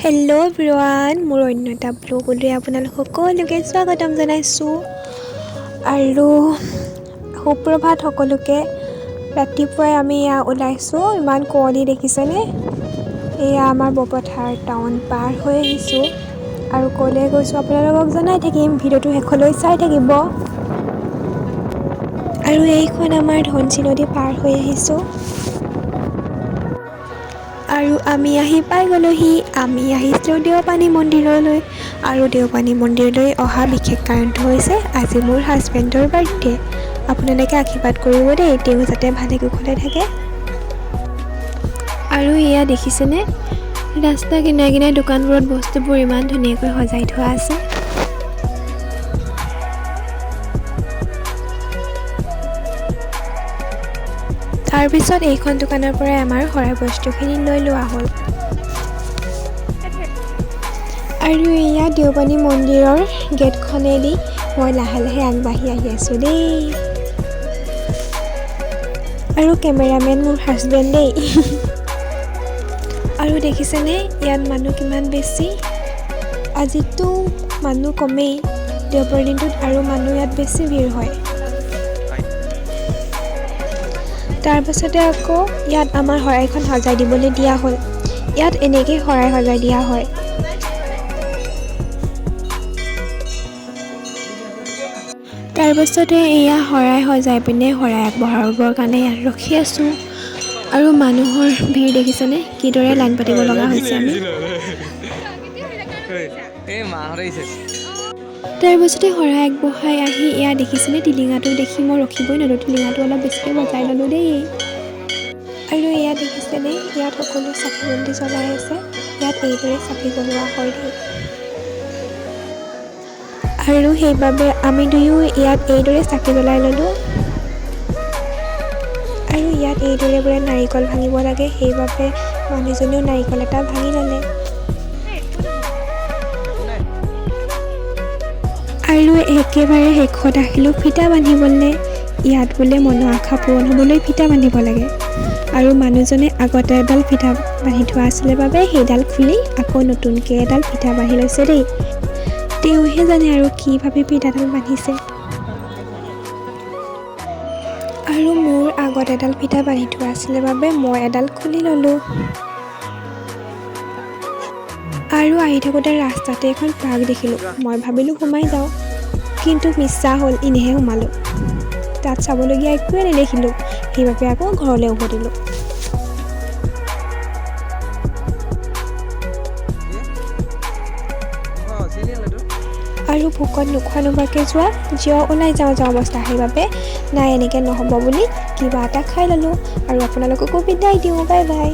Hello' everyone, মোৰ অন্য এটা ব্লগলৈ আপোনালোক সকলোকে স্বাগতম জনাইছোঁ। আৰু সুপ্ৰভাত সকলোকে। ৰাতিপুৱাই আমি ওলাইছোঁ, ইমান কুঁৱলী দেখিছেনে? এয়া আমাৰ বৰপথাৰ টাউন পাৰ হৈ আহিছোঁ আৰু ক'লৈ গৈছোঁ আপোনালোকক জনাই থাকিম, ভিডিঅ'টো শেষলৈ চাই থাকিব। আৰু এইখন আমাৰ ধনশী নদী পাৰ হৈ আহিছোঁ আৰু আমি আহি পাই গ'লোহি। আমি আহিছিলোঁ দেওপানী মন্দিৰলৈ আৰু দেওপানী মন্দিৰলৈ অহা বিশেষ কাৰণটো হৈছে আজি মোৰ হাজবেণ্ডৰ বাৰ্থডে। আপোনালোকে আশীৰ্বাদ কৰিব দেই, তেওঁ যাতে ভালে কুশলে থাকে। আৰু এয়া দেখিছেনে, ৰাস্তা কিনাৰে কিনাৰে দোকানবোৰত বস্তুবোৰ ইমান ধুনীয়াকৈ সজাই থোৱা আছে। তাৰপিছত এইখন দোকানৰ পৰাই আমাৰ শৰাই বস্তুখিনি লৈ লোৱা হ'ল। আৰু এয়া দেওপানী মন্দিৰৰ গেটখনেদি মই লাহে লাহে আগবাঢ়ি আহি আছোঁ দেই। আৰু কেমেৰামেন মোৰ হাজবেণ্ড দেই। আৰু দেখিছেনে ইয়াত মানুহ কিমান বেছি? আজিতো মানুহ কমেই, দেওবাৰ দিনটোত আৰু মানুহ ইয়াত বেছি ভিৰ হয়। তাৰপাছতে আকৌ ইয়াত আমাৰ শৰাইখন সজাই দিবলৈ দিয়া হ'ল। ইয়াত এনেকৈ শৰাই সজাই দিয়া হয়। তাৰপাছতে এয়া শৰাই সজাই পিনে শৰাই আগবঢ়াবৰ কাৰণে ইয়াত ৰখি আছোঁ। আৰু মানুহৰ ভিৰ দেখিছেনে, কিদৰে লাইন পাতিব লগা হৈছে আমি। তাৰপিছতে শৰাই আগবঢ়াই আহি এয়া দেখিছেনে, টিলিঙাটো দেখি মই ৰখিবই নোৱাৰোঁ, টিলিঙাটো অলপ বেছিকৈ বজাই ল'লোঁ দেই। আৰু এয়া দেখিছেনে, ইয়াত সকলো চাকি বন্তি জ্বলাই আছে। ইয়াত এইদৰে চাকি জ্বলোৱা হয় দেই। আৰু সেইবাবে আমি দুয়ো ইয়াত এইদৰে চাকি জ্বলাই ল'লোঁ। আৰু ইয়াত এইদৰে বোলে নাৰিকল ভাঙিব লাগে, সেইবাবে মানুহজনেও নাৰিকল এটা ভাঙি ল'লে। আৰু একেবাৰে শেষত আহিলোঁ ফিটা বান্ধিবলৈ। ইয়াত বোলে মনৰ আশা পূৰণ হ'বলৈ ফিটা বান্ধিব লাগে। আৰু মানুহজনে আগতে এডাল ফিটা বান্ধি থোৱা আছিলে বাবে সেইডাল খুলি আকৌ নতুনকৈ এডাল ফিটা বান্ধি লৈছে দেই। তেওঁহে জানে আৰু কি ভাবি ফিটাডাল বান্ধিছে। আৰু মোৰ আগত এডাল ফিটা বান্ধি থোৱা আছিলে বাবে মই এডাল খুলি ল'লোঁ। আৰু আহি থাকোঁতে ৰাস্তাতে এখন পাৰ্ক দেখিলোঁ। মই ভাবিলোঁ সোমাই যাওঁ, কিন্তু মিছা হ'ল, এনেহে সোমালোঁ। তাত চাবলগীয়া একোৱে নেদেখিলোঁ, সেইবাবে আকৌ ঘৰলৈ উভতিলোঁ। আৰু ভোকত নোখোৱা নোবোৱাকৈ যোৱা ওলাই যাওঁ অৱস্থা, সেইবাবে নাই এনেকৈ নহ'ব বুলি কিবা এটা খাই ল'লোঁ। আৰু আপোনালোককো বিদায় দিওঁ, বাই বাই।